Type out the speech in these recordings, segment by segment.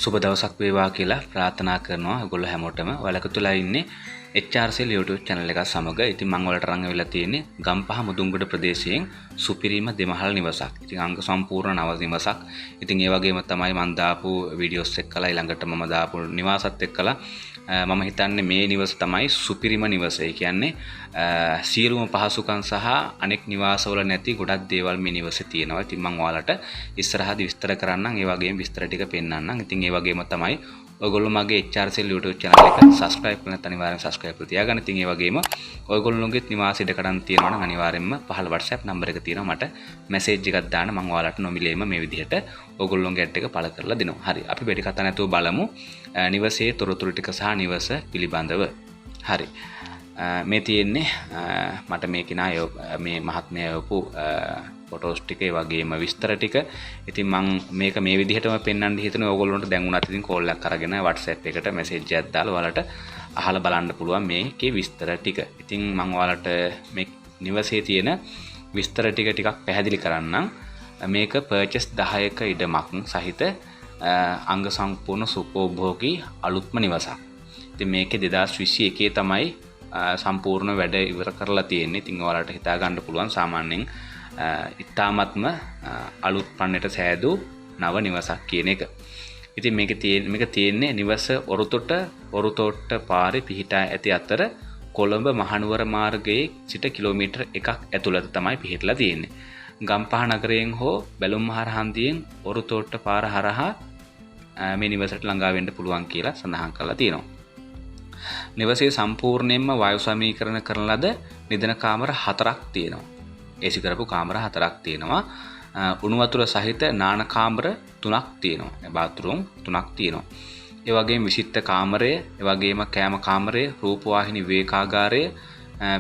සුබ දවසක් වේවා කියලා ප්‍රාර්ථනා කරනවා ඔයගොල්ලෝ හැමෝටම. ඔයාලා එකතුලා ඉන්නේ HRCL YouTube channel එක සමග. ඉතින් මම ඔයාලට අරන් වෙලා තියෙන්නේ ගම්පහ මුදුන්ගොඩ ප්‍රදේශයෙන් සුපිරිම දෙමහල් නිවසක්. ඉතින් අංග සම්පූර්ණ නව නිවසක්. ඉතින් ඒ වගේම තමයි මම දාපු වීඩියෝස් එක්කලා ඊළඟට මම දාපු නිවාසත් එක්කලා මම හිතන්නේ මේ නිවස තමයි සුපිරිම නිවස. ඒ කියන්නේ සියලුම පහසුකම් සහ අනෙක් නිවාසවල නැති ගොඩක් දේවල් මේ නිවසේ තියෙනවා. ඉතින් මම ඔයාලට ඉස්සරහදී විස්තර කරන්නම්. ඒ වගේම විස්තර ටික පෙන්නන්නම්. ඉතින් ඒ වගේම තමයි ඔයගොල්ලෝ මගේ HRCL YouTube channel එක subscribe කරන්න අනිවාර්යෙන් subscribe කරලා තියාගන්න. ඉතින් ඒ වගේම ඔයගොල්ලෝගේ නිවාස ඉඩකඩම් තියෙනවා නම් අනිවාර්යෙන්ම පහළ WhatsApp number එක තියෙනවා. මට message එකක් දාන්න මම ඔයාලට නොමිලේම මේ විදිහට ඔයගොල්ලෝගේ ad එක පළ කරලා දෙනවා. හරි. අපි වැඩි කතා නැතුව බලමු නිවසේ තොරතුරු ටික සහ නිවස පිළිබඳව. හරි. මේ තියෙන්නේ මට මේ කෙනා මේ මහත්මයා යවපු ෆොටෝස් ටික ඒ වගේම විස්තර ටික. ඉතින් මම මේක මේ විදිහටම පෙන්වන්න හිතනවා. ඕගොල්ලන්ට දැන් උනත් ඉතින් කෝල් එකක් අරගෙන WhatsApp එකට මැසේජ් එකක් දාලා ඔයාලට අහලා බලන්න පුළුවන් මේකේ විස්තර ටික. ඉතින් මම ඔයාලට මේ නිවසේ තියෙන විස්තර ටිකක් පැහැදිලි කරන්නම්. මේක පර්චේස් 10ක ඉඩමක් සහිත අංග සම්පූර්ණ සුඛෝභෝගී අලුත්ම නිවසක්. ඉතින් මේකේ 2021 තමයි සම්පූර්ණ වැඩ ඉවර කරලා තියෙන්නේ. ඉතින් ඔයාලට හිතා ගන්න පුළුවන් සාමාන්‍යයෙන් ඉතාමත්ම අලුත් පන්නට සෑදූ නව නිවසක් කියන එක. ඉතින් මේක තියෙන්නේ නිවස ඔරුතොට්ට පාරේ පිහිටා ඇති අතර කොළඹ මහනුවර මාර්ගයේ සිට කිලෝමීටර් 1ක් ඇතුළත තමයි පිහිටලා තියෙන්නේ. ගම්පහ නගරයෙන් හෝ බැලුම්මහර හන්දියෙන් ඔරුතොට්ට පාර හරහා මේ නිවසට ළඟා වෙන්න පුළුවන් කියලා සඳහන් කරලා තියෙනවා. නිවසේ සම්පූර්ණයෙන්ම වායු සමීකරණ කරන ලද නිදන කාමර 4ක් තියෙනවා. AC කරපු කාමර 4ක් තියෙනවා. උණු වතුර සහිත නාන කාමර 3ක් තියෙනවා. බාත්රූම් 3ක් තියෙනවා. ඒ වගේම විශිෂ්ට කාමරය, ඒ වගේම කෑම කාමරය, රූපවාහිනී වේකාගාරය,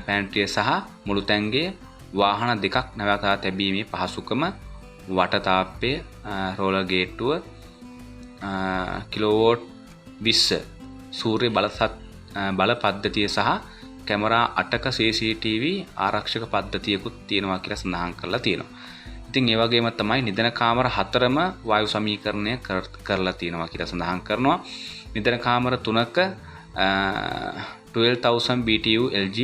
පැන්ට්‍රිය සහ මුළුතැන්ගේ වාහන දෙකක් නවතා තැබීමේ පහසුකම, වටතාප්පය, රෝලර් ගේට්ටුව, කිලෝවෝට් 20 සූර්ය බල පද්ධතිය සහ කැමරා 8ක CCTV ආරක්ෂක පද්ධතියකුත් තියෙනවා කියලා සඳහන් කරලා තියෙනවා. ඉතින් ඒ වගේම තමයි නිදන කාමර 4ම වායු සමීකරණය කරලා තියෙනවා කියලා සඳහන් කරනවා. නිදන කාමර 3ක 12000 BTU LG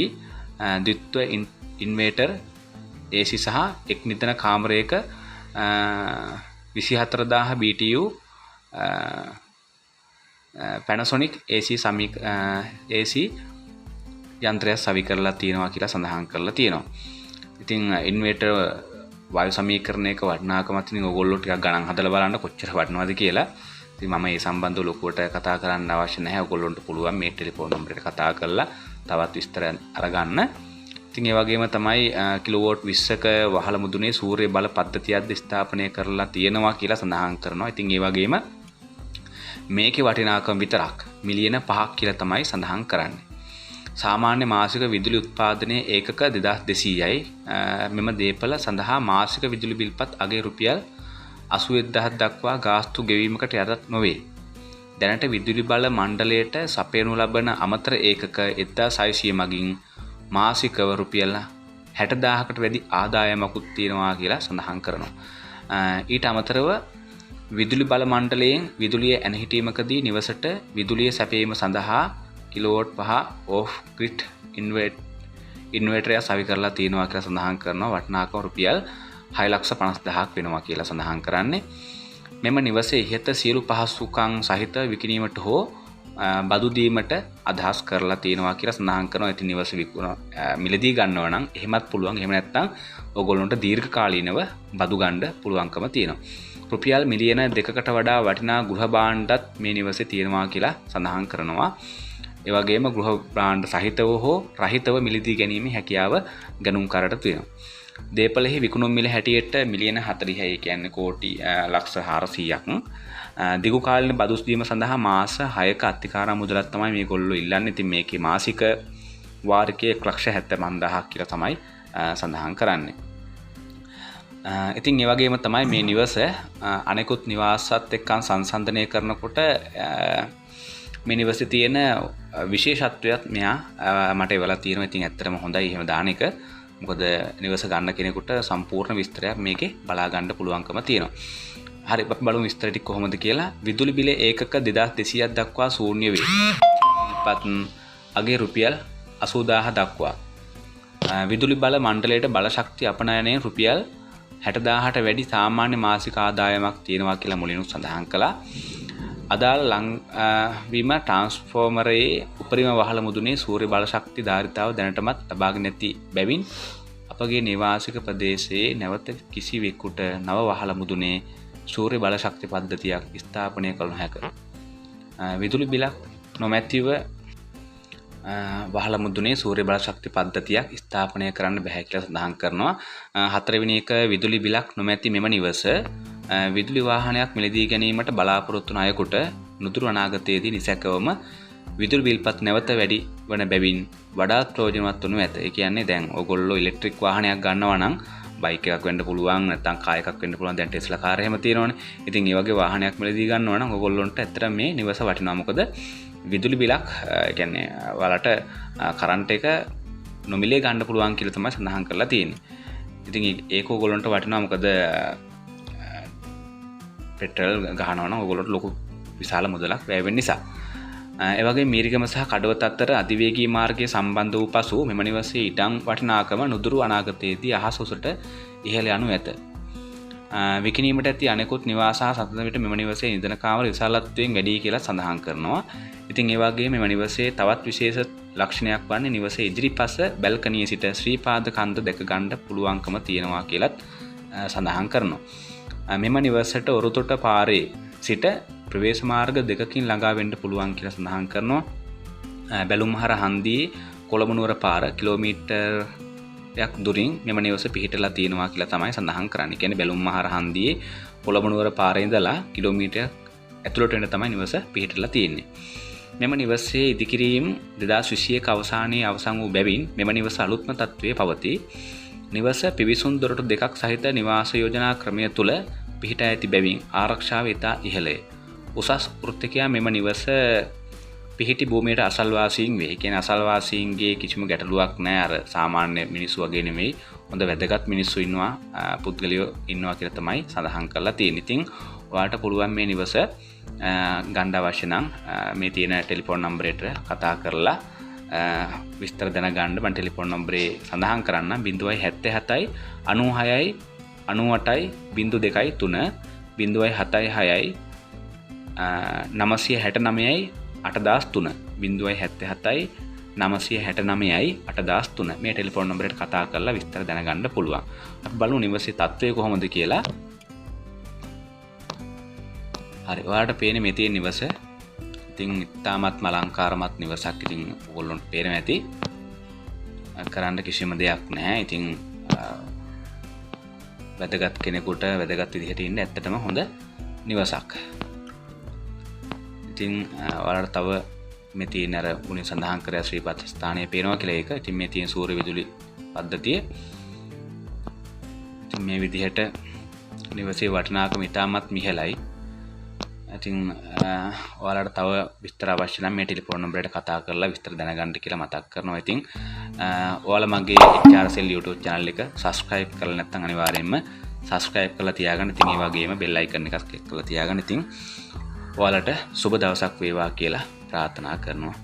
ද්විත්ව ඉන්වර්ටර් AC සහ එක් නිදන කාමරයක 24000 BTU Panasonic AC යන්ත්‍රයක් සවි කරලා තියෙනවා කියලා සඳහන් කරලා තියෙනවා. ඉතින් ඉන්වර්ටර් වායු සමීකරණයක වටිනාකමත් ඉතින් ඔයගොල්ලෝ ටිකක් ගණන් හදලා බලන්න කොච්චර වටිනවද කියලා. ඉතින් මම මේ සම්බන්ධව ලොකුවට කතා කරන්න අවශ්‍ය නැහැ. ඔයගොල්ලන්ට පුළුවන් මේ ටෙලිෆෝන් නම්බරයට කතා කරලා තවත් විස්තර අරගන්න. ඉතින් ඒ වගේම තමයි කිලෝවෝට් 20ක වහල මුදුනේ සූර්ය බල පද්ධතියක්ද ස්ථාපනය කරලා තියෙනවා කියලා සඳහන් කරනවා. ඉතින් ඒ වගේම මේකේ වටිනාකම විතරක් මිලියන 5ක් කියලා තමයි සඳහන් කරන්නේ. සාමාන්‍ය මාසික විදුලි උත්පාදනය ඒකක 2200යි. මෙම දේපල සඳහා මාසික විදුලි බිල්පත් අගය රුපියල් 81000 දක්වා ගාස්තු ගෙවීමකට යටත් නොවේ. දැනට විදුලි බල මණ්ඩලයට සපයනු ලබන අමතර ඒකක 1600 මගින් මාසිකව රුපියල් 60000කට වැඩි ආදායමකුත් තියෙනවා කියලා සඳහන් කරනවා. ඊට අමතරව විදුලි බල මණ්ඩලයෙන් විදුලිය ඇන හිටීමකදී නිවසට විදුලිය සැපයීම සඳහා කිලෝවොට් 5 ඕෆ් ග්‍රිඩ් ඉන්වර්ටරය සවි කරලා තියෙනවා කියලා සඳහන් කරනවා. වටිනාකම රුපියල් 6,50,000ක් වෙනවා කියලා සඳහන් කරන්නේ. මෙම නිවසේ ඉහත සියලු පහසුකම් සහිත විකිණීමට හෝ බදු දීමට අදහස් කරලා තියෙනවා කියලා සඳහන් කරනවා. ඉතින් නිවස මිලදී ගන්නව නම් එහෙමත් පුළුවන්. එහෙම නැත්නම් ඔයගොල්ලන්ට දීර්ඝ කාලීනව බදු ගන්න පුළුවන්කම තියෙනවා. රුපියල් මිලියන 2කට වඩා වටිනා ගෘහ භාණ්ඩත් මේ නිවසේ තියෙනවා කියලා සඳහන් කරනවා. ඒ වගේම ගෘහ භාණ්ඩ සහිතව හෝ රහිතව මිලදී ගැනීමේ හැකියාව ගණුම් කරට තියෙනවා. දේපලෙහි විකුණුම් මිල හැටියට මිලියන 40යි කියන්නේ කෝටි ලක්ෂ 400ක්. දිගු කාලින බදු දීම සඳහා මාස 6ක අත්තිකාරා මුදලක් තමයි මේගොල්ලෝ ඉල්ලන්නේ. ඉතින් මේකේ මාසික වාර්ෂිකයේ 1,75,000ක් කියලා තමයි සඳහන් කරන්නේ. ඉතින් ඒ වගේම තමයි මේ නිවස අනෙකුත් නිවාසත් එක්ක සංසන්දනය කරනකොට මේ නිවසේ තියෙන විශේෂත්වයක් මෙයා මට එවලා තියෙනවා. ඉතින් ඇත්තටම හොඳයි එහෙම දාන එක. මොකද නිවස ගන්න කෙනෙකුට සම්පූර්ණ විස්තරයක් මේකේ බලා ගන්න පුළුවන්කම තියෙනවා. හරි අපි බලමු විස්තර ටික කොහොමද කියලා. විදුලි බිල ඒකක 2200ක් දක්වා ශූන්‍ය වේ. පත් අගේ රුපියල් 80000 දක්වා. විදුලි බල මණ්ඩලයට බල ශක්තිය අපනයනයෙන් රුපියල් 60000ට වැඩි සාමාන්‍ය මාසික ආදායමක් තියෙනවා කියලා මුලින්ම සඳහන් කළා. අදාළ වීම ට්‍රාන්ස්ෆෝමරයේ උපරිම වහල මුදුනේ සූර්ය බල ශක්ති ධාරිතාව දැනටමත් ලබාගෙන නැති බැවින් අපගේ නිවාසික ප්‍රදේශයේ නැවත කිසිවෙකුට නව වහල මුදුනේ සූර්ය බල ශක්ති පද්ධතියක් ස්ථාපනය කළ නොහැක. විදුලි බිලක් නොමැතිව වහල මුදුනේ සූර්ය බල ශක්ති පද්ධතියක් ස්ථාපනය කරන්න බැහැ කියලා සඳහන් කරනවා. හතරවෙනි එක විදුලි බිලක් නොමැති මෙම නිවස විදුලි වාහනයක් මිලදී ගැනීමට බලාපොරොත්තු වන අයෙකුට නුදුරු අනාගතයේදී නිසැකවම විදුලි බිල්පත් නැවත වැඩි වන බැවින් වඩාත් ප්‍රයෝජනවත් වනු ඇත. ඒ කියන්නේ දැන් ඔයගොල්ලෝ ඉලෙක්ට්‍රික් වාහනයක් ගන්නවා නම් බයික් එකක් වෙන්න පුළුවන් නැත්නම් කාර් එකක් වෙන්න පුළුවන්. දැන් ටෙස්ලා කාර් එහෙම තියෙනවනේ. ඉතින් මේ වගේ වාහනයක් මිලදී ගන්නවා නම් ඔයගොල්ලොන්ට ඇත්තට මේ නිවස වටිනවා. මොකද විදුලි බිලක් ඒ කියන්නේ ඔයාලට කරන්ට් එක නොමිලේ ගන්න පුළුවන් කියලා තමයි සඳහන් කරලා තියෙන්නේ. ඉතින් ඒක ඔයගොල්ලන්ට වටිනවා. මොකද පෙට්‍රල් ගහනවා නම් ඔයගොල්ලන්ට ලොකු විශාල මුදලක් වැය වෙන නිසා. ඒ වගේ මීරිගම සහ කඩවත අතර අධිවේගී මාර්ගයේ සම්බන්ධ වූ පසු මෙම නිවසේ ඉඩම් වටිනාකම නුදුරු අනාගතයේදී අහස උසට ඉහළ යනු ඇත. විකිණීමට ඇති අනෙකුත් නිවාස හා සතුටන විට මෙම නිවසේ ඉන්ධන කාමර විශාලත්වයෙන් වැඩි කියලා සඳහන් කරනවා. ඉතින් ඒ වගේ මෙම නිවසේ තවත් විශේෂ ලක්ෂණයක් වන්නේ නිවසේ ඉදිරිපස බැල්කනියේ සිට ශ්‍රී පාද කන්ද දැක ගන්න පුළුවන්කම තියෙනවා කියලත් සඳහන් කරනවා. මෙම නිවසට ඔරුතොට පාරේ සිට ප්‍රවේශ මාර්ග දෙකකින් ළඟා වෙන්න පුළුවන් කියලා සඳහන් කරනවා. බැලුම්හර හන්දියේ කොළඹ නුවර පාර කිලෝමීටරයක් දුරින් මෙම නිවස පිහිටලා තියෙනවා කියලා තමයි සඳහන් කරන්නේ. කියන්නේ බැලුම්හර හන්දියේ කොළඹ නුවර පාරේ ඉඳලා කිලෝමීටරයක් ඇතුළට වෙන තමයි නිවස පිහිටලා තියෙන්නේ. මෙම නිවසේ ඉදිකිරීම 2021 අවසානයේ අවසන් වූ බැවින් මෙම නිවස අලුත්ම තත්ත්වයේ පවතී. නිවස පිවිසුම් දොරටු දෙකක් සහිත නිවාස යෝජනා ක්‍රමය තුල පිහිටා ඇති බැවින් ආරක්ෂාව ඉතා ඉහළය. උසස් වෘත්තිකයා මෙම නිවස පිහිටි භූමියට අසල්වාසීන් වේ. කියන්නේ අසල්වාසීන්ගේ කිසිම ගැටලුවක් නැහැ. අර සාමාන්‍ය මිනිස්සු වගේ නෙමෙයි. හොඳ වැදගත් මිනිස්සු ඉන්නවා, පුද්ගලයෝ ඉන්නවා කියලා තමයි සඳහන් කරලා තියෙන්නේ. ඉතින් ඔයාලට පුළුවන් මේ නිවස ගන්න අවශ්‍ය නම් මේ තියෙන ටෙලිෆෝන් නම්බරයට කතා කරලා විස්තර දැනගන්න. මම ටෙලිෆෝන් නම්බරේ සඳහන් කරන්නම් 077 96යි 98යි 02යි 3 076යි 969යි 8003 077යි 969යි 8003 මේ ටෙලිෆෝන් නම්බරයට කතා කරලා විස්තර දැනගන්න පුළුවන්. අපි බලමු නිවසේ තත්ත්වය කොහොමද කියලා. හරි, ඔයාලට පේන්නේ මේ තියෙන නිවස. ඉතින් ඉතාමත්ම අලංකාරමත් නිවසක්. ඉතින් ඔයගොල්ලන්ට පේනවා ඇති. කරන්න කිසිම දෙයක් නැහැ. ඉතින් වැදගත් කෙනෙකුට වැදගත් විදිහට ඉන්න ඇත්තටම හොඳ නිවසක්. ඉතින් ඔයාලට තව මේ තියෙන අර මුලින් සඳහන් කරා ශ්‍රීපත් ස්ථානයේ පේනවා කියලා ඒක. ඉතින් මේ තියෙන සූර්ය විදුලි පද්ධතිය. ඉතින් මේ විදිහට නිවසේ වටිනාකම ඉතාමත් මිහිලයි. ඉතින් ඔයාලට තව විස්තර අවශ්‍ය නම් මේ ටෙලිෆෝන් නම්බරයට කතා කරලා විස්තර දැනගන්න කියලා මතක් කරනවා. ඉතින් ඔයාලා මගේ HRCell YouTube channel එක subscribe කරලා නැත්නම් අනිවාර්යයෙන්ම subscribe කරලා තියාගන්න. ඉතින් ඒ වගේම bell icon එකක් click කරලා තියාගන්න. ඉතින් ඔයාලට සුබ දවසක් වේවා කියලා ප්‍රාර්ථනා කරනවා.